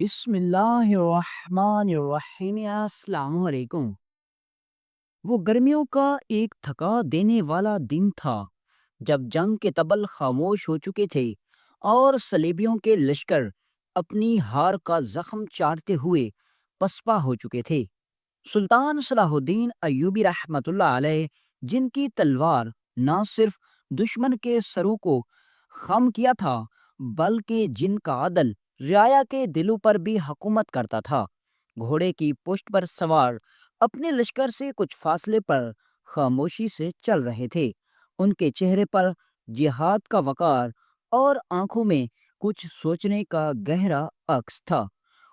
بسم اللہ الرحمن الرحیم، السلام علیکم۔ وہ گرمیوں کا ایک تھکا دینے والا دن تھا جب جنگ کے تبل خاموش ہو چکے تھے اور صلیبیوں کے لشکر اپنی ہار کا زخم چاٹتے ہوئے پسپا ہو چکے تھے۔ سلطان صلاح الدین ایوبی رحمۃ اللہ علیہ، جن کی تلوار نہ صرف دشمن کے سروں کو خم کیا تھا بلکہ جن کا عدل رعایا کے دلوں پر بھی حکومت کرتا تھا، گھوڑے کی پشت پر سوار اپنے لشکر سے کچھ فاصلے پر خاموشی سے چل رہے تھے۔ ان کے چہرے پر جہاد کا وقار اور آنکھوں میں کچھ سوچنے کا گہرا عکس تھا۔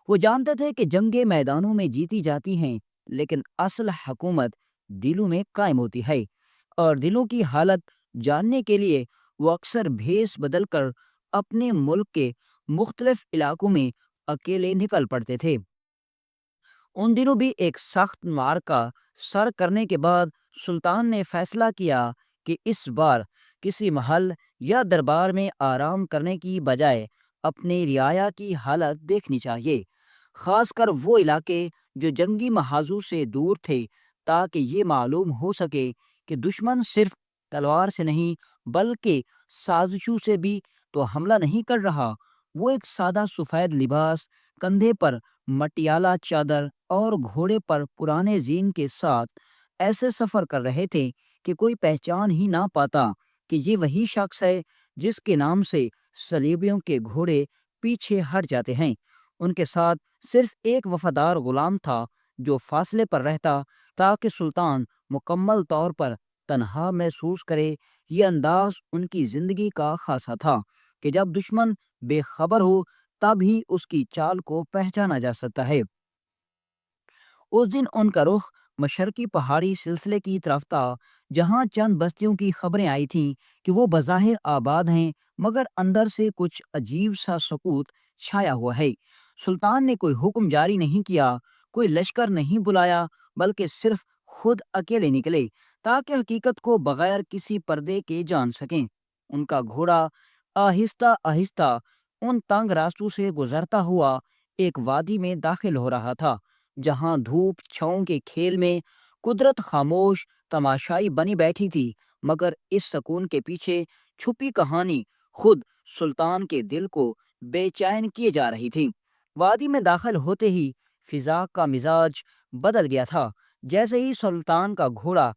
وہ جانتے تھے کہ جنگیں میدانوں میں جیتی جاتی ہیں، لیکن اصل حکومت دلوں میں قائم ہوتی ہے، اور دلوں کی حالت جاننے کے لیے وہ اکثر بھیس بدل کر اپنے ملک کے مختلف علاقوں میں اکیلے نکل پڑتے تھے۔ ان دنوں بھی ایک سخت معرکہ سر کرنے کے بعد سلطان نے فیصلہ کیا کہ اس بار کسی محل یا دربار میں آرام کرنے کی بجائے اپنے رعایا کی حالت دیکھنی چاہیے، خاص کر وہ علاقے جو جنگی محاذوں سے دور تھے، تاکہ یہ معلوم ہو سکے کہ دشمن صرف تلوار سے نہیں بلکہ سازشوں سے بھی تو حملہ نہیں کر رہا۔ وہ ایک سادہ سفید لباس، کندھے پر مٹیالہ چادر اور گھوڑے پر پرانے زین کے ساتھ ایسے سفر کر رہے تھے کہ کوئی پہچان ہی نہ پاتا کہ یہ وہی شخص ہے جس کے نام سے صلیبیوں کے گھوڑے پیچھے ہٹ جاتے ہیں۔ ان کے ساتھ صرف ایک وفادار غلام تھا جو فاصلے پر رہتا تاکہ سلطان مکمل طور پر تنہا محسوس کرے۔ یہ انداز ان کی زندگی کا خاصہ تھا کہ جب دشمن بے خبر ہو تب ہی اس کی چال کو پہچانا جا سکتا ہے۔ اس دن ان کا رخ مشرقی پہاڑی سلسلے کی طرف تھا، جہاں چند بستیوں کی خبریں آئی تھیں کہ وہ بظاہر آباد ہیں مگر اندر سے کچھ عجیب سا سکوت چھایا ہوا ہے۔ سلطان نے کوئی حکم جاری نہیں کیا، کوئی لشکر نہیں بلایا، بلکہ صرف خود اکیلے نکلے تاکہ حقیقت کو بغیر کسی پردے کے جان سکیں۔ ان کا گھوڑا آہستہ آہستہ ان تنگ راستوں سے گزرتا ہوا ایک وادی میں داخل ہو رہا تھا، جہاں دھوپ چھاؤں کے کھیل میں قدرت خاموش تماشائی بنی بیٹھی تھی، مگر اس سکون کے پیچھے چھپی کہانی خود سلطان کے دل کو بے چین کیے جا رہی تھی۔ وادی میں داخل ہوتے ہی فضا کا مزاج بدل گیا تھا۔ جیسے ہی سلطان کا گھوڑا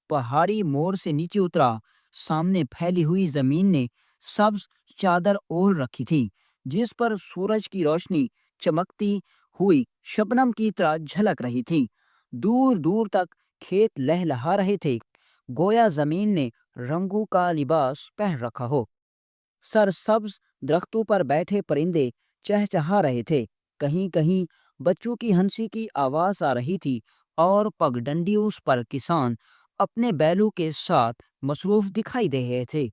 پہاڑی موڑ سے نیچے اترا، سامنے پھیلی ہوئی زمین نے سبز چادر اوڑھ رکھی تھی، جس پر سورج کی روشنی چمکتی ہوئی شبنم کی طرح جھلک رہی تھی۔ دور دور تک کھیت لہلہا رہے تھے، گویا زمین نے رنگوں کا لباس پہن رکھا ہو۔ سرسبز درختوں پر بیٹھے پرندے چہچہا رہے تھے، کہیں کہیں بچوں کی ہنسی کی آواز آ رہی تھی، اور پگڈنڈیوں پر کسان اپنے بیلوں کے ساتھ مصروف دکھائی دے رہے تھے۔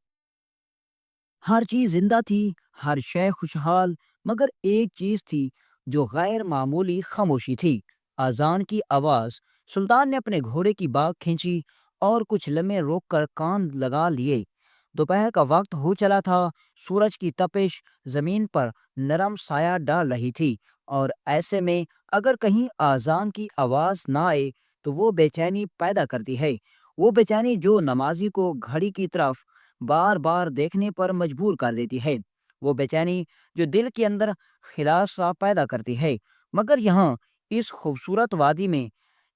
ہر چیز زندہ تھی، ہر شے خوشحال، مگر ایک چیز تھی جو غیر معمولی خاموشی تھی: اذان کی آواز۔ سلطان نے اپنے گھوڑے کی باگ کھینچی اور کچھ لمحے روک کر کان لگا لیے۔ دوپہر کا وقت ہو چلا تھا، سورج کی تپش زمین پر نرم سایہ ڈال رہی تھی، اور ایسے میں اگر کہیں اذان کی آواز نہ آئے تو وہ بے چینی پیدا کرتی ہے، وہ بے چینی جو نمازی کو گھڑی کی طرف بار بار دیکھنے پر مجبور کر دیتی ہے، وہ بے چینی جو دل کے اندر خلاص سا پیدا کرتی ہے۔ مگر یہاں اس خوبصورت وادی میں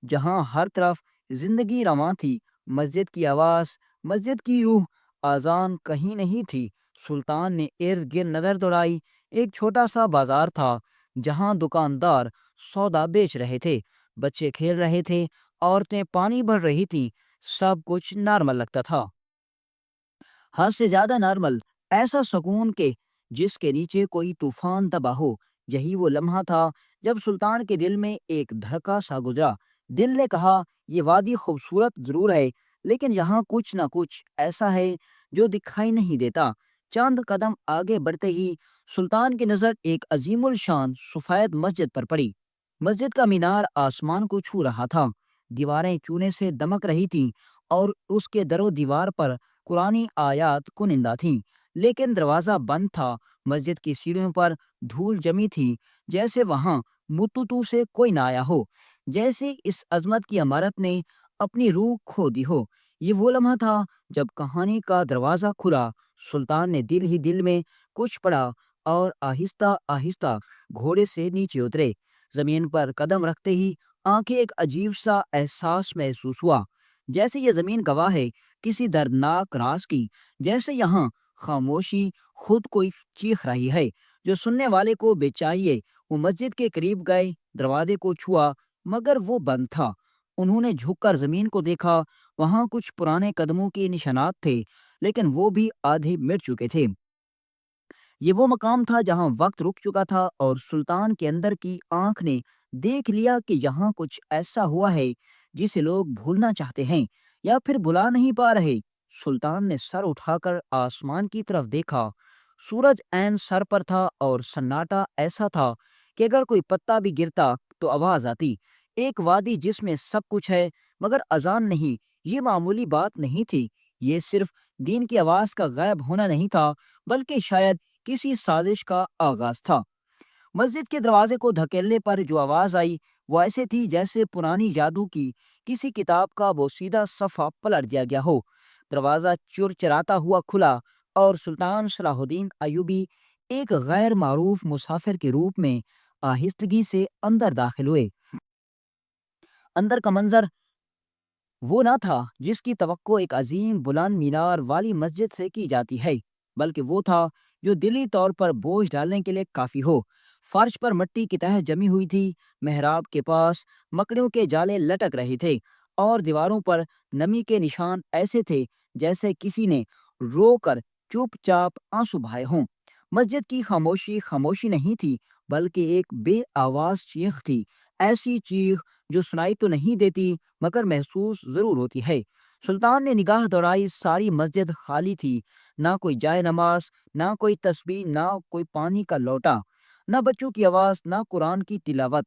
جہاں ہر طرف زندگی رواں تھی، مسجد کی آواز، مسجد کی روح، اذان کہیں نہیں تھی۔ سلطان نے ارد گرد نظر دوڑائی۔ ایک چھوٹا سا بازار تھا جہاں دکاندار سودا بیچ رہے تھے، بچے کھیل رہے تھے، عورتیں پانی بھر رہی تھیں، سب کچھ نارمل لگتا تھا، حد سے زیادہ نارمل، ایسا سکون کہ جس کے نیچے کوئی طوفان دبا ہو۔ یہی وہ لمحہ تھا جب سلطان کے دل میں ایک دھڑکا سا گزرا۔ دل نے کہا، یہ وادی خوبصورت ضرور ہے، لیکن یہاں کچھ نہ کچھ ایسا ہے جو دکھائی نہیں دیتا۔ چند قدم آگے بڑھتے ہی سلطان کی نظر ایک عظیم الشان سفید مسجد پر پڑی۔ مسجد کا مینار آسمان کو چھو رہا تھا، دیواریں چونے سے دمک رہی تھیں، اور اس کے در و دیوار پر قرآنی آیات کنندہ تھیں، لیکن دروازہ بند تھا۔ مسجد کی سیڑھیوں پر دھول جمی تھی، جیسے وہاں متوتو سے کوئی نہ آیا ہو، جیسے اس عظمت کی عمارت نے اپنی روح کھو دی ہو۔ یہ وہ لمحہ تھا جب کہانی کا دروازہ کھلا، سلطان نے دل ہی دل میں کچھ پڑھا اور آہستہ آہستہ گھوڑے سے نیچے اترے۔ زمین پر قدم رکھتے ہی آنکھیں ایک عجیب سا احساس محسوس ہوا، جیسے یہ زمین گواہ ہے کسی دردناک راز کی، جیسے یہاں خاموشی خود کوئی چیخ رہی ہے جو سننے والے کو بے چاہیے۔ وہ مسجد کے قریب گئے، دروازے کو چھوا مگر وہ بند تھا۔ انہوں نے جھک کر زمین کو دیکھا، وہاں کچھ پرانے قدموں کے نشانات تھے لیکن وہ بھی آدھے مٹ چکے تھے۔ یہ وہ مقام تھا جہاں وقت رک چکا تھا اور سلطان کے اندر کی آنکھ نے دیکھ لیا کہ یہاں کچھ ایسا ہوا ہے جسے لوگ بھولنا چاہتے ہیں یا پھر بھلا نہیں پا رہے۔ سلطان نے سر اٹھا کر آسمان کی طرف دیکھا۔ سورج عین سر پر تھا اور سناٹا ایسا تھا کہ اگر کوئی پتا بھی گرتا تو آواز آتی۔ ایک وادی جس میں سب کچھ ہے مگر اذان نہیں، یہ معمولی بات نہیں تھی۔ یہ صرف دین کی آواز کا غائب ہونا نہیں تھا بلکہ شاید کسی سازش کا آغاز تھا۔ مسجد کے دروازے کو دھکیلنے پر جو آواز آئی وہ ایسے تھی جیسے پرانی جادو کی کسی کتاب کا بوسیدہ صفحہ پلٹ دیا گیا ہو۔ دروازہ چرچراتا ہوا کھلا اور سلطان صلاح الدین ایوبی ایک غیر معروف مسافر کے روپ میں آہستگی سے اندر داخل ہوئے۔ اندر کا منظر وہ نہ تھا جس کی توقع ایک عظیم بلند مینار والی مسجد سے کی جاتی ہے، بلکہ وہ تھا جو دلی طور پر بوجھ ڈالنے کے لیے کافی ہو۔ فرش پر مٹی کی تہ جمی ہوئی تھی، محراب کے پاس مکڑیوں کے جالے لٹک رہے تھے اور دیواروں پر نمی کے نشان ایسے تھے جیسے کسی نے رو کر چپ چاپ آنسو بہائے ہوں۔ مسجد کی خاموشی خاموشی نہیں تھی بلکہ ایک بے آواز چیخ تھی، ایسی چیخ جو سنائی تو نہیں دیتی مگر محسوس ضرور ہوتی ہے۔ سلطان نے نگاہ دوڑائی، ساری مسجد خالی تھی، نہ کوئی جائے نماز، نہ کوئی تسبیح، نہ کوئی پانی کا لوٹا، نہ بچوں کی آواز، نہ قرآن کی تلاوت۔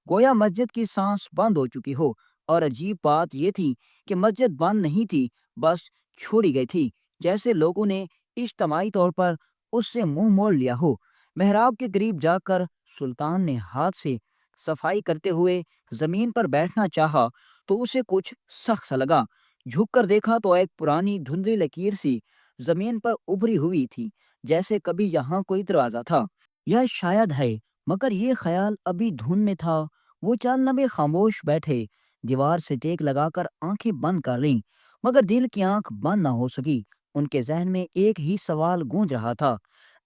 گویا مسجد کی سانس بند ہو چکی ہو۔ اور عجیب بات یہ تھی کہ مسجد بند نہیں تھی، بس چھوڑی گئی تھی، جیسے لوگوں نے اجتماعی طور پر اس سے منہ موڑ لیا ہو۔ محراب کے قریب جا کر سلطان نے ہاتھ سے صفائی کرتے ہوئے زمین پر بیٹھنا چاہا تو اسے کچھ سخت سا لگا۔ جھک کر دیکھا تو ایک پرانی دھندلی لکیر سی زمین پر ابھری ہوئی تھی، جیسے کبھی یہاں کوئی دروازہ تھا یا شاید ہے، مگر یہ خیال ابھی دھن میں تھا۔ وہ چند لمحے خاموش بیٹھے، دیوار سے ٹیک لگا کر آنکھیں بند کر لیں، مگر دل کی آنکھ بند نہ ہو سکی۔ ان کے ذہن میں ایک ہی سوال گونج رہا تھا،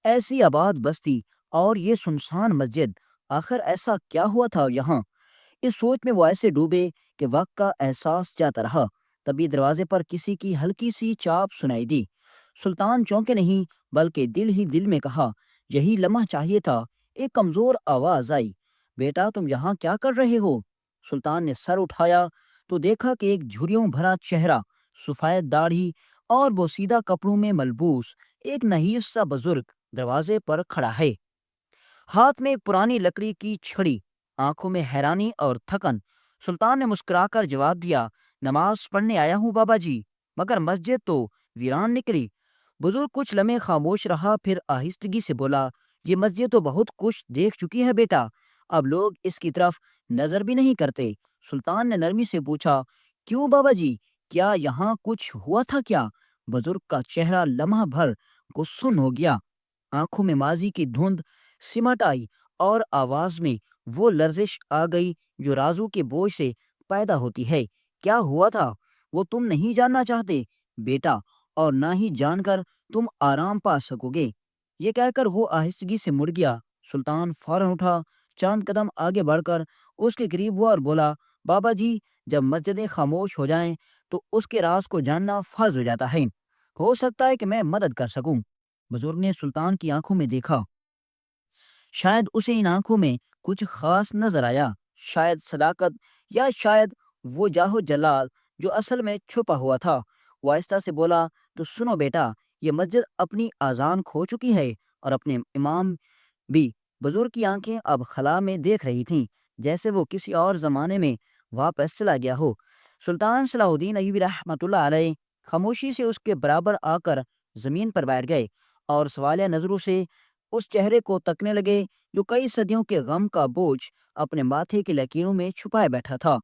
ایسی آباد بستی اور یہ سنسان مسجد، آخر ایسا کیا ہوا تھا یہاں؟ اس سوچ میں وہ ایسے ڈوبے کہ وقت کا احساس جاتا رہا۔ تبھی دروازے پر کسی کی ہلکی سی چاپ سنائی دی۔ سلطان چونکے نہیں بلکہ دل ہی دل میں کہا، یہی لمحہ چاہیے تھا۔ ایک کمزور آواز آئی، بیٹا تم یہاں کیا کر رہے ہو؟ سلطان نے سر اٹھایا تو دیکھا کہ ایک جھریوں بھرا چہرہ، سفید داڑھی اور بوسیدہ کپڑوں میں ملبوس ایک نحیف سا بزرگ دروازے پر کھڑا ہے، ہاتھ میں ایک پرانی لکڑی کی چھڑی، آنکھوں میں حیرانی اور تھکن۔ سلطان نے مسکرا کر جواب دیا، نماز پڑھنے آیا ہوں بابا جی، مگر مسجد تو ویران نکلی۔ بزرگ کچھ لمحے خاموش رہا، پھر آہستگی سے بولا، یہ مسجد تو بہت کچھ دیکھ چکی ہے بیٹا، اب لوگ اس کی طرف نظر بھی نہیں کرتے۔ سلطان نے نرمی سے پوچھا، کیوں بابا جی، کیا یہاں کچھ ہوا تھا کیا؟ بزرگ کا چہرہ لمحہ بھر گسن ہو گیا، آنکھوں میں ماضی کی دھند سمٹ آئی اور آواز میں وہ لرزش آ گئی جو رازوں کے بوجھ سے پیدا ہوتی ہے۔ کیا ہوا تھا وہ تم نہیں جاننا چاہتے بیٹا، اور نہ ہی جان کر تم آرام پا سکو گے۔ یہ کہہ کر وہ آہستگی سے مڑ گیا۔ سلطان فوراً اٹھا، چند قدم آگے بڑھ کر اس کے قریب ہوا اور بولا، بابا جی، جب مسجدیں خاموش ہو جائیں تو اس کے راز کو جاننا فرض ہو جاتا ہے، ہو سکتا ہے کہ میں مدد کر سکوں۔ بزرگ نے سلطان کی آنکھوں میں دیکھا، شاید اسے ان آنکھوں میں کچھ خاص نظر آیا، شاید صداقت یا شاید وہ جاہ و جلال جو اصل میں چھپا ہوا تھا۔ وہ آہستہ سے بولا، تو سنو بیٹا، یہ مسجد اپنی آذان کھو چکی ہے اور اپنے امام بھی۔ بزرگ کی آنکھیں اب خلا میں دیکھ رہی تھیں، جیسے وہ کسی اور زمانے میں واپس چلا گیا ہو۔ سلطان صلاح الدین ایوبی رحمۃ اللہ علیہ خاموشی سے اس کے برابر آ کر زمین پر بیٹھ گئے اور سوالیہ نظروں سے اس چہرے کو تکنے لگے جو کئی صدیوں کے غم کا بوجھ اپنے ماتھے کی لکیروں میں چھپائے بیٹھا تھا۔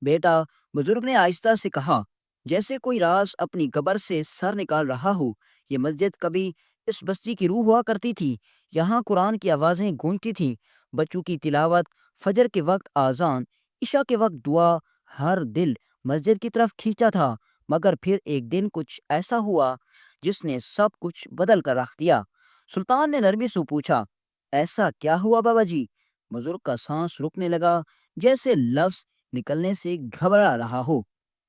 بیٹا، بزرگ نے آہستہ سے کہا، جیسے کوئی راز اپنی قبر سے سر نکال رہا ہو، یہ مسجد کبھی اس بستی کی روح ہوا کرتی تھی۔ یہاں قرآن کی آوازیں گونجتی تھی، بچوں کی تلاوت، فجر کے وقت آذان، عشاء کے وقت دعا، ہر دل مسجد کی طرف کھینچا تھا۔ مگر پھر ایک دن کچھ ایسا ہوا جس نے سب کچھ بدل کر رکھ دیا۔ سلطان نے نرمی سے پوچھا، ایسا کیا ہوا بابا جی؟ بزرگ کا سانس رکنے لگا، جیسے لفظ نکلنے سے گھبرا رہا ہو،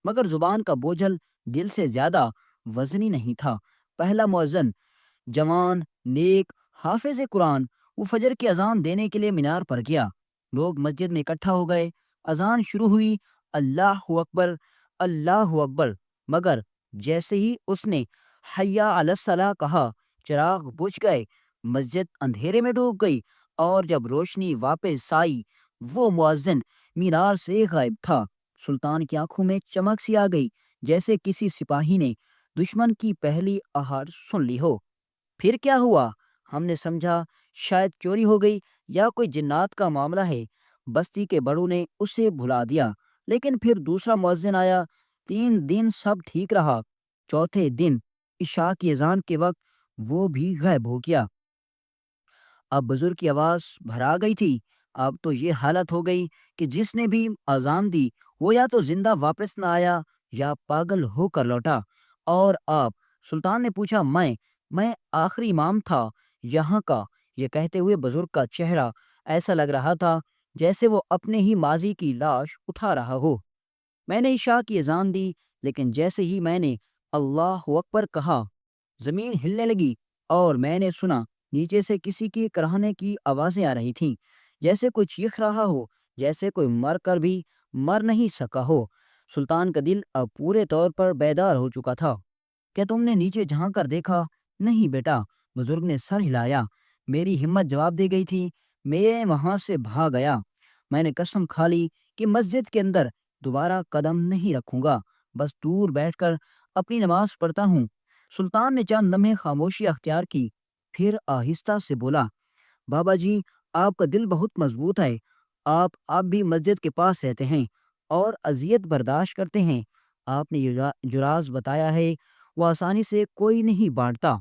مگر زبان کا بوجھل دل سے زیادہ وزنی نہیں تھا۔ پہلا مؤذن، جوان، نیک، حافظ قرآن، وہ فجر کی اذان دینے کے لیے مینار پر گیا۔ لوگ مسجد میں اکٹھا ہو گئے، اذان شروع ہوئی، اللہ اکبر، اللہ اکبر، مگر جیسے ہی اس نے حی علی الصلاۃ کہا، چراغ بجھ گئے، مسجد اندھیرے میں ڈوب گئی، اور جب روشنی واپس آئی وہ مؤذن مینار سے غائب تھا۔ سلطان کی آنکھوں میں چمک سی آ گئی، جیسے کسی سپاہی نے دشمن کی پہلی آہٹ سن لی ہو۔ پھر کیا ہوا؟ ہم نے سمجھا شاید چوری ہو گئی یا کوئی جنات کا معاملہ ہے۔ بستی کے بڑوں نے اسے بھلا دیا، لیکن پھر دوسرا مؤذن آیا، 3 دن سب ٹھیک رہا، چوتھے دن عشاء کی اذان کے وقت وہ بھی غائب ہو گیا۔ اب بزرگ کی آواز بھرا گئی تھی، اب تو یہ حالت ہو گئی کہ جس نے بھی اذان دی وہ یا تو زندہ واپس نہ آیا یا پاگل ہو کر لوٹا۔ اور آپ؟ سلطان نے پوچھا۔ میں آخری امام تھا یہاں کا۔ یہ کہتے ہوئے بزرگ کا چہرہ ایسا لگ رہا تھا جیسے وہ اپنے ہی ماضی کی لاش اٹھا رہا ہو۔ میں نے عشاء کی اذان دی، لیکن جیسے ہی میں نے اللہ اکبر کہا، زمین ہلنے لگی، اور میں نے سنا نیچے سے کسی کی کراہنے کی آوازیں آ رہی تھیں، جیسے کوئی چیخ رہا ہو، جیسے کوئی مر کر بھی مر نہیں سکا ہو۔ سلطان کا دل اب پورے طور پر بیدار ہو چکا تھا۔ کیا تم نے نیچے جھانک کر دیکھا؟ نہیں بیٹا، بزرگ نے سر ہلایا۔ میری ہمت جواب دے گئی تھی، میں وہاں سے بھاگ گیا۔ میں نے قسم کھا لی کہ مسجد کے اندر دوبارہ قدم نہیں رکھوں گا، بس دور بیٹھ کر اپنی نماز پڑھتا ہوں۔ سلطان نے چند لمحے خاموشی اختیار کی، پھر آہستہ سے بولا، بابا جی، آپ کا دل بہت مضبوط ہے۔ آپ بھی مسجد کے پاس رہتے ہیں اور اذیت برداشت کرتے ہیں۔ آپ نے جو راز بتایا ہے وہ آسانی سے کوئی نہیں بانٹتا،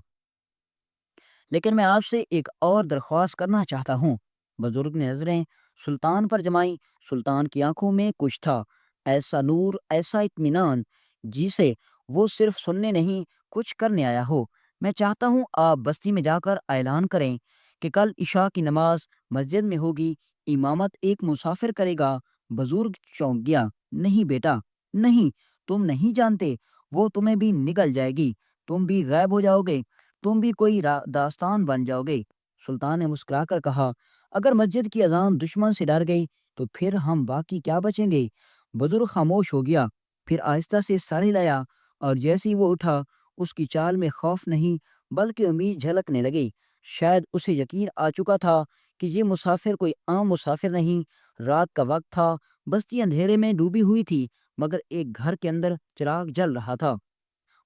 لیکن میں آپ سے ایک اور درخواست کرنا چاہتا ہوں۔ بزرگ نے نظریں سلطان پر جمائیں۔ سلطان کی آنکھوں میں کچھ تھا، ایسا نور، ایسا اطمینان جسے وہ صرف سننے نہیں کچھ کرنے آیا ہو۔ میں چاہتا ہوں آپ بستی میں جا کر اعلان کریں کہ کل عشاء کی نماز مسجد میں ہوگی، امامت ایک مسافر کرے گا۔ بزرگ چونک گیا۔ نہیں بیٹا، نہیں، تم نہیں جانتے، وہ تمہیں بھی نگل جائے گی، تم بھی غائب ہو جاؤ گے، تم بھی کوئی داستان بن جاؤ گے۔ سلطان نے مسکرا کر کہا، اگر مسجد کی اذان دشمن سے ڈر گئی تو پھر ہم باقی کیا بچیں گے؟ بزرگ خاموش ہو گیا، پھر آہستہ سے سر ہلایا، اور جیسے ہی وہ اٹھا اس کی چال میں خوف نہیں بلکہ امید جھلکنے لگی۔ شاید اسے یقین آ چکا تھا کہ یہ مسافر کوئی عام مسافر نہیں۔ رات کا وقت تھا، بستی اندھیرے میں ڈوبی ہوئی تھی، مگر ایک گھر کے اندر چراغ جل رہا تھا۔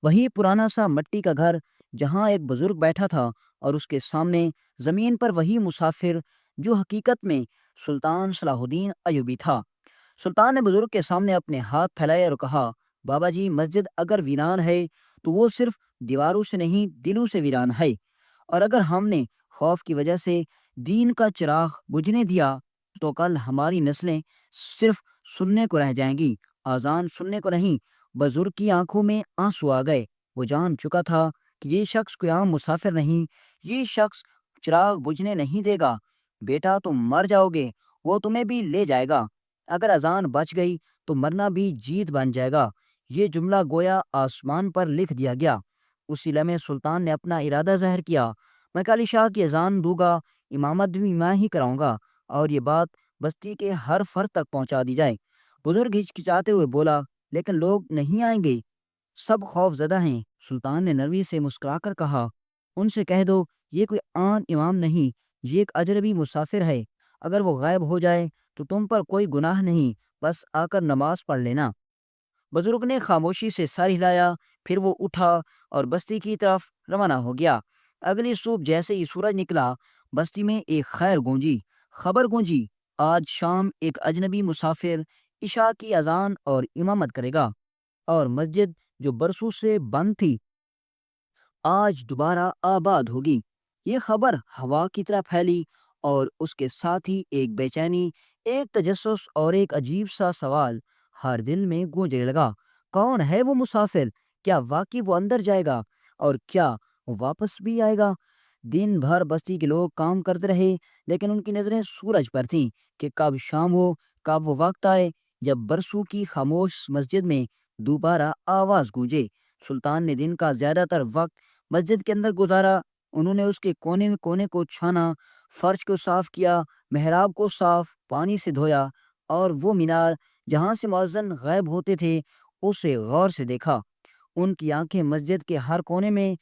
وہی پرانا سا مٹی کا گھر جہاں ایک بزرگ بیٹھا تھا، اور اس کے سامنے زمین پر وہی مسافر جو حقیقت میں سلطان صلاح الدین ایوبی تھا۔ سلطان نے بزرگ کے سامنے اپنے ہاتھ پھیلائے اور کہا، بابا جی، مسجد اگر ویران ہے تو وہ صرف دیواروں سے نہیں دلوں سے ویران ہے، اور اگر ہم نے خوف کی وجہ سے دین کا چراغ بجھنے دیا تو کل ہماری نسلیں صرف سننے کو رہ جائیں گی، آذان سننے کو نہیں۔ بزرگ کی آنکھوں میں آنسو آ گئے، وہ جان چکا تھا کہ یہ شخص کوئی عام مسافر نہیں، یہ شخص چراغ بجھنے نہیں دے گا۔ بیٹا، تم مر جاؤ گے، وہ تمہیں بھی لے جائے گا، اگر اذان بچ گئی تو مرنا بھی جیت بن جائے گا۔ یہ جملہ گویا آسمان پر لکھ دیا گیا۔ اسی لمحے سلطان نے اپنا ارادہ ظاہر کیا، میں کل عشاء کی اذان دوں گا، امامت بھی میں ہی کراؤں گا، اور یہ بات بستی کے ہر فرد تک پہنچا دی جائے۔ بزرگ ہچکچاتے ہوئے بولا، لیکن لوگ نہیں آئیں گے، سب خوف زدہ ہیں۔ سلطان نے نرمی سے مسکرا کر کہا، ان سے کہہ دو یہ کوئی عام امام نہیں، یہ ایک اجنبی مسافر ہے، اگر وہ غائب ہو جائے تو تم پر کوئی گناہ نہیں، بس آ کر نماز پڑھ لینا۔ بزرگ نے خاموشی سے سر ہلایا، پھر وہ اٹھا اور بستی کی طرف روانہ ہو گیا۔ اگلی صبح جیسے ہی سورج نکلا، بستی میں ایک خبر گونجی، آج شام ایک اجنبی مسافر عشاء کی اذان اور امامت کرے گا، اور مسجد جو برسوں سے بند تھی آج دوبارہ آباد ہوگی۔ یہ خبر ہوا کی طرح پھیلی، اور اس کے ساتھ ہی ایک بے چینی، ایک تجسس اور ایک عجیب سا سوال ہر دل میں گونجنے لگا۔ کون ہے وہ مسافر؟ کیا واقعی وہ اندر جائے گا؟ اور کیا وہ واپس بھی آئے گا؟ دن بھر بستی کے لوگ کام کرتے رہے، لیکن ان کی نظریں سورج پر تھیں کہ کب شام ہو، کب وہ وقت آئے جب برسوں کی خاموش مسجد میں دوبارہ آواز گونجے۔ سلطان نے دن کا زیادہ تر وقت مسجد کے اندر گزارا۔ انہوں نے اس کے کونے کونے کو چھانا، فرش کو صاف کیا، محراب کو صاف پانی سے دھویا، اور وہ مینار جہاں سے مؤذن غائب ہوتے تھے اسے غور سے دیکھا۔ ان کی آنکھیں مسجد کے ہر کونے میں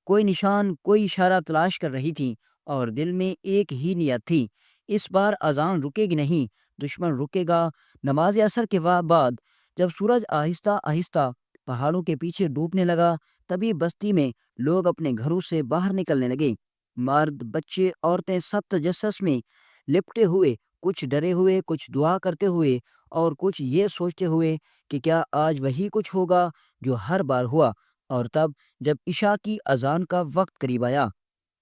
کوئی نشان، کوئی اشارہ تلاش کر رہی تھی، اور دل میں ایک ہی نیت تھی، اس بار اذان رکے گی نہیں، دشمن رکے گا۔ نماز عصر کے بعد جب سورج آہستہ آہستہ پہاڑوں کے پیچھے ڈوبنے لگا، تبھی بستی میں لوگ اپنے گھروں سے باہر نکلنے لگے۔ مرد، بچے، عورتیں سب تجسس میں لپٹے ہوئے، کچھ ڈرے ہوئے، کچھ دعا کرتے ہوئے، اور کچھ یہ سوچتے ہوئے کہ کیا آج وہی کچھ ہوگا جو ہر بار ہوا۔ اور تب جب عشاء کی اذان کا وقت قریب آیا،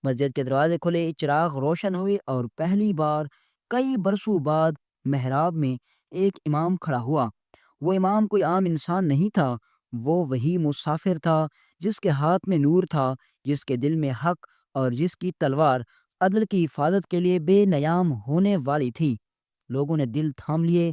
مسجد کے دروازے کھلے، چراغ روشن ہوئے، اور پہلی بار کئی برسوں بعد محراب میں ایک امام کھڑا ہوا۔ وہ امام کوئی عام انسان نہیں تھا، وہ وہی مسافر تھا جس کے ہاتھ میں نور تھا، جس کے دل میں حق، اور جس کی تلوار عدل کی حفاظت کے لیے بے نیام ہونے والی تھی۔ لوگوں نے دل تھام لیے،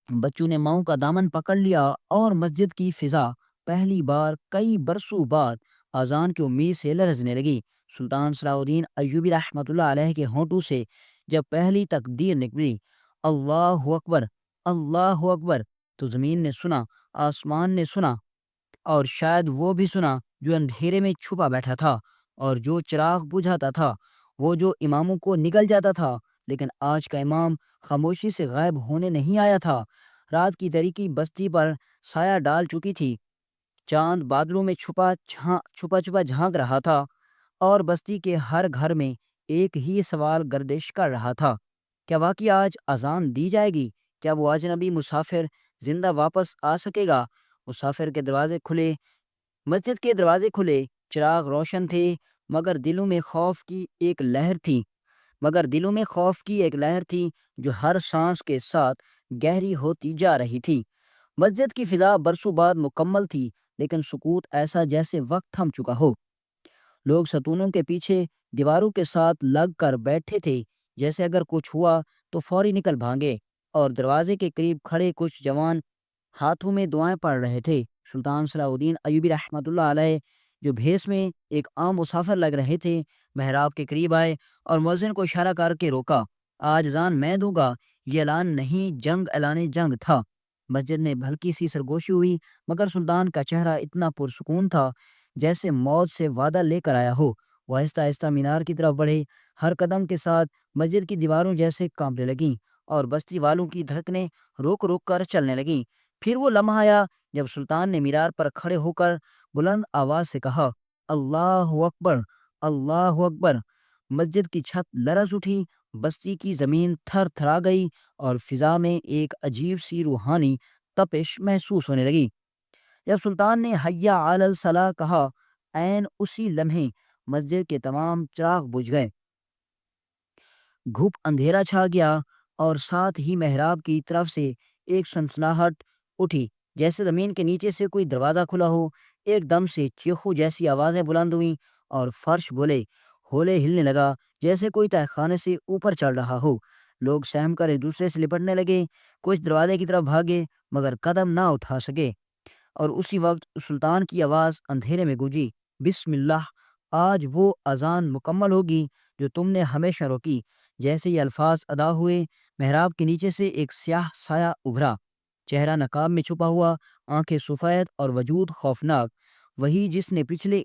بچوں نے ماؤں کا دامن پکڑ لیا، اور مسجد کی فضا پہلی بار کئی برسوں بعد اذان کی امید سے لرزنے لگی۔ سلطان صلاح الدین ایوبی رحمۃ اللہ علیہ کے ہونٹوں سے جب پہلی تکبیر نکلی، اللہ اکبر، اللہ اکبر، تو زمین نے سنا، آسمان نے سنا، اور شاید وہ بھی سنا جو اندھیرے میں چھپا بیٹھا تھا، اور جو چراغ بجھاتا تھا، وہ جو اماموں کو نگل جاتا تھا۔ لیکن آج کا امام خاموشی سے غائب ہونے نہیں آیا تھا۔ رات کی تاریکی بستی پر سایہ ڈال چکی تھی، چاند بادلوں میں چھپا جھانک رہا تھا، اور بستی کے ہر گھر میں ایک ہی سوال گردش کر رہا تھا، کیا واقعی آج اذان دی جائے گی؟ کیا وہ اجنبی مسافر زندہ واپس آ سکے گا؟ مسافر کے دروازے کھلے، مسجد کے دروازے کھلے، چراغ روشن تھے، مگر دلوں میں خوف کی ایک لہر تھی، جو ہر سانس کے ساتھ گہری ہوتی جا رہی تھی۔ مسجد کی فضا برسوں بعد مکمل تھی، لیکن سکوت ایسا جیسے وقت تھم چکا ہو۔ لوگ ستونوں کے پیچھے دیواروں کے ساتھ لگ کر بیٹھے تھے، جیسے اگر کچھ ہوا تو فوری نکل بھاگے، اور دروازے کے قریب کھڑے کچھ جوان ہاتھوں میں دعائیں پڑھ رہے تھے۔ سلطان صلاح الدین ایوبی رحمۃ اللہ علیہ، جو بھیس میں ایک عام مسافر لگ رہے تھے، محراب کے قریب آئے اور مؤذن کو اشارہ کر کے روکا۔ آج اذان میں دوں گا، یہ اعلان نہیں، اعلان جنگ تھا۔ مسجد میں ہلکی سی سرگوشی ہوئی، مگر سلطان کا چہرہ اتنا پرسکون تھا جیسے موت سے وعدہ لے کر آیا ہو۔ وہ آہستہ آہستہ مینار کی طرف بڑھے، ہر قدم کے ساتھ مسجد کی دیواروں جیسے کانپنے لگیں، اور بستی والوں کی دھڑکنیں روک روک کر چلنے لگیں۔ پھر وہ لمحہ آیا جب سلطان نے مینار پر کھڑے ہو کر بلند آواز سے کہا، اللہ اکبر، اللہ اکبر۔ مسجد کی چھت لرز اٹھی، بستی کی زمین تھر تھرا گئی، اور فضا میں ایک عجیب سی روحانی تپش محسوس ہونے لگی۔ جب سلطان نے حیا علی الصلاح کہا، عین اسی لمحے مسجد کے تمام چراغ بجھ گئے، گھپ اندھیرا چھا گیا، اور ساتھ ہی محراب کی طرف سے ایک سنسناہٹ اٹھی، جیسے زمین کے نیچے سے کوئی دروازہ کھلا ہو۔ ایک دم سے چیخو جیسی آوازیں بلند ہوئیں، اور فرش ہولے ہلنے لگا، جیسے کوئی تہہ خانے سے اوپر چڑھ رہا ہو۔ لوگ سہم کر ایک دوسرے سے لپٹنے لگے، کچھ دروازے کی طرف بھاگے، مگر قدم نہ اٹھا سکے۔ اور اسی وقت سلطان کی آواز اندھیرے میں گونجی، بسم اللہ، آج وہ اذان مکمل ہوگی جو تم نے ہمیشہ روکی۔ جیسے یہ الفاظ ادا ہوئے، محراب کے نیچے سے ایک سیاہ سایہ ابھرا، چہرہ نقاب میں چھپا ہوا، آنکھیں سفید اور وجود خوفناک، وہی جس نے پچھلے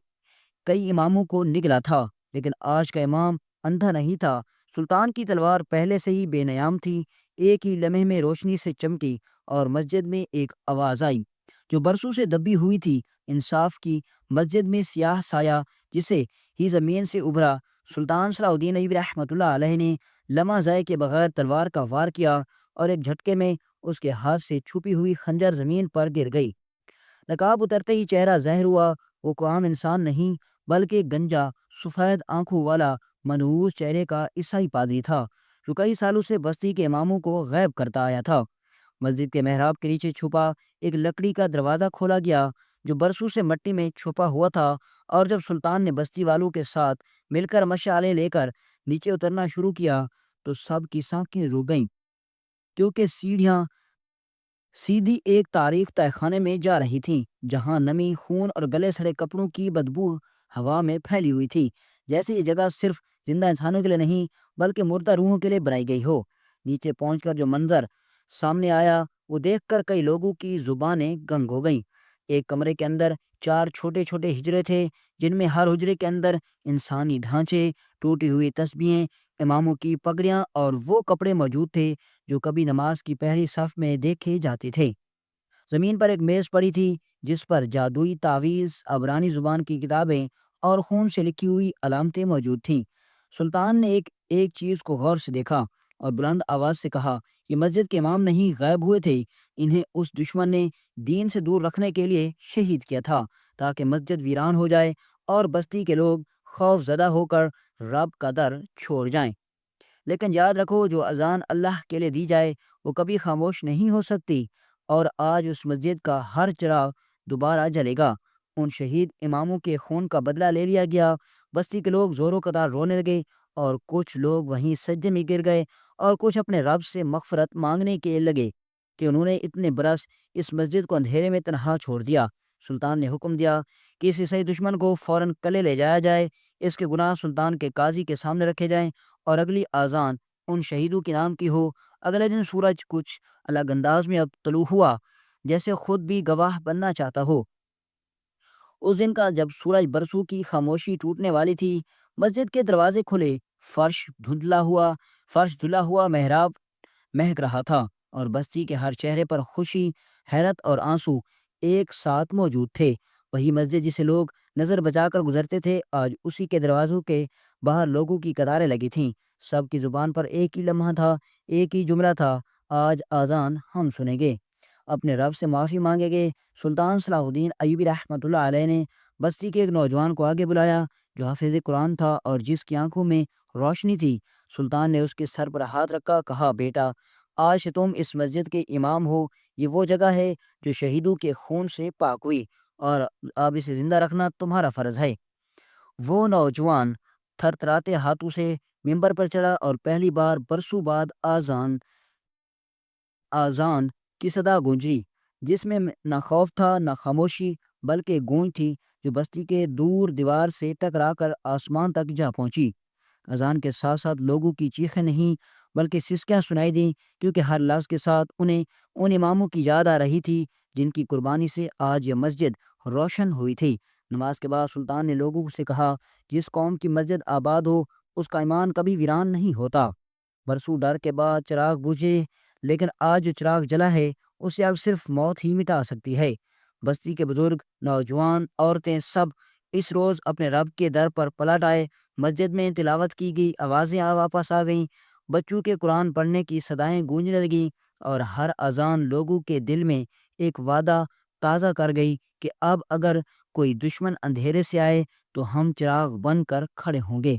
کئی اماموں کو نگلا تھا۔ لیکن آج کا امام اندھا نہیں تھا، سلطان کی تلوار پہلے سے ہی بے نیام تھی۔ ایک ہی لمحے میں روشنی سے چمکی، اور مسجد میں ایک آواز آئی، جو برسوں سے دبی ہوئی تھی۔ انصاف کی مسجد میں سیاہ سایہ جسے ہی زمین سے ابھرا۔ سلطان صلاح الدین ایوبی رحمۃ اللہ علیہ نے لمحہ ضائع کے بغیر تلوار کا وار کیا اور ایک جھٹکے میں اس کے ہاتھ سے چھپی ہوئی خنجر زمین پر گر گئی۔ نقاب اترتے ہی چہرہ ظاہر ہوا۔ وہ کوئی عام انسان نہیں بلکہ گنجا سفید آنکھوں والا منحوس چہرے کا عیسائی پادری تھا جو کئی سالوں سے بستی کے اماموں کو غائب کرتا آیا تھا۔ مسجد کے محراب کے نیچے چھپا ایک لکڑی کا دروازہ کھولا گیا جو برسوں سے مٹی میں چھپا ہوا تھا، اور جب سلطان نے بستی والوں کے ساتھ مل کر مشعلیں لے کر نیچے اترنا شروع کیا تو سب کی سانکھیں رک گئیں، کیونکہ سیڑھیاں سیدھی ایک تاریخ تہ خانے میں جا رہی تھیں جہاں نمی، خون اور گلے سڑے کپڑوں کی بدبو ہوا میں پھیلی ہوئی تھی، جیسے یہ جگہ صرف زندہ انسانوں کے لیے نہیں بلکہ مردہ روحوں کے لیے بنائی گئی ہو۔ نیچے پہنچ کر جو منظر سامنے آیا وہ دیکھ کر کئی لوگوں کی زبانیں گنگ ہو گئیں۔ ایک کمرے کے اندر 4 چھوٹے چھوٹے حجرے تھے جن میں ہر حجرے کے اندر انسانی ڈھانچے، ٹوٹی ہوئی تسبیحیں، اماموں کی پگڑیاں اور وہ کپڑے موجود تھے جو کبھی نماز کی پہلی صف میں دیکھے جاتے تھے۔ زمین پر ایک میز پڑی تھی جس پر جادوئی تعویذ، عبرانی زبان کی کتابیں اور خون سے لکھی ہوئی علامتیں موجود تھیں۔ سلطان نے ایک ایک چیز کو غور سے دیکھا اور بلند آواز سے کہا، یہ مسجد کے امام نہیں غائب ہوئے تھے، انہیں اس دشمن نے دین سے دور رکھنے کے لیے شہید کیا تھا تاکہ مسجد ویران ہو جائے اور بستی کے لوگ خوف زدہ ہو کر رب کا در چھوڑ جائیں۔ لیکن یاد رکھو، جو اذان اللہ کے لیے دی جائے وہ کبھی خاموش نہیں ہو سکتی، اور آج اس مسجد کا ہر چراغ دوبارہ جلے گا۔ ان شہید اماموں کے خون کا بدلہ لے لیا گیا۔ بستی کے لوگ زوروں قطار رونے لگے، اور کچھ لوگ وہیں سجدے میں گر گئے اور کچھ اپنے رب سے مغفرت مانگنے کے لگے کہ انہوں نے اتنے برس اس مسجد کو اندھیرے میں تنہا چھوڑ دیا۔ سلطان نے حکم دیا کہ اس عیسائی دشمن کو فوراً قلعے لے جایا جائے، اس کے گناہ سلطان کے قاضی کے سامنے رکھے جائیں اور اگلی اذان ان شہیدوں کے نام کی ہو۔ اگلے دن سورج کچھ الگ انداز میں اب طلوع ہوا، جیسے خود بھی گواہ بننا چاہتا ہو۔ اس دن کا جب سورج برسوں کی خاموشی ٹوٹنے والی تھی، مسجد کے دروازے کھلے، فرش دھلا ہوا محراب مہک رہا تھا، اور بستی کے ہر چہرے پر خوشی، حیرت اور آنسو ایک ساتھ موجود تھے۔ وہی مسجد جسے لوگ نظر بچا کر گزرتے تھے، آج اسی کے دروازوں کے باہر لوگوں کی قطاریں لگی تھیں۔ سب کی زبان پر ایک ہی لمحہ تھا، ایک ہی جملہ تھا، آج آذان ہم سنیں گے، اپنے رب سے معافی مانگیں گے۔ سلطان صلاح الدین ایوبی رحمۃ اللہ علیہ نے بستی کے ایک نوجوان کو آگے بلایا جو حافظ قرآن تھا اور جس کی آنکھوں میں روشنی تھی۔ سلطان نے اس کے سر پر ہاتھ رکھا، کہا، بیٹا، آج سے تم اس مسجد کے امام ہو۔ یہ وہ جگہ ہے جو شہیدوں کے خون سے پاک ہوئی، اور اب اسے زندہ رکھنا تمہارا فرض ہے۔ وہ نوجوان تھر تھراتے ہاتھوں سے ممبر پر چڑھا اور پہلی بار برسوں بعد آذان کی صدا گونجی، جس میں نہ خوف تھا نہ خاموشی، بلکہ گونج تھی جو بستی کے دور دیوار سے ٹکرا کر آسمان تک جا پہنچی۔ اذان کے ساتھ ساتھ لوگوں کی چیخیں نہیں بلکہ سسکیاں سنائی دیں، کیونکہ ہر لفظ کے ساتھ انہیں ان اماموں کی یاد آ رہی تھی جن کی قربانی سے آج یہ مسجد روشن ہوئی تھی۔ نماز کے بعد سلطان نے لوگوں سے کہا، جس قوم کی مسجد آباد ہو اس کا ایمان کبھی ویران نہیں ہوتا۔ برسوں ڈر کے بعد چراغ بجھے، لیکن آج جو چراغ جلا ہے اسے اب صرف موت ہی مٹا سکتی ہے۔ بستی کے بزرگ، نوجوان، عورتیں سب اس روز اپنے رب کے در پر پلٹ آئے۔ مسجد میں تلاوت کی گئی آوازیں واپس آ گئیں، بچوں کے قرآن پڑھنے کی صدائیں گونجنے لگیں، اور ہر اذان لوگوں کے دل میں ایک وعدہ تازہ کر گئی کہ اب اگر کوئی دشمن اندھیرے سے آئے تو ہم چراغ بن کر کھڑے ہوں گے۔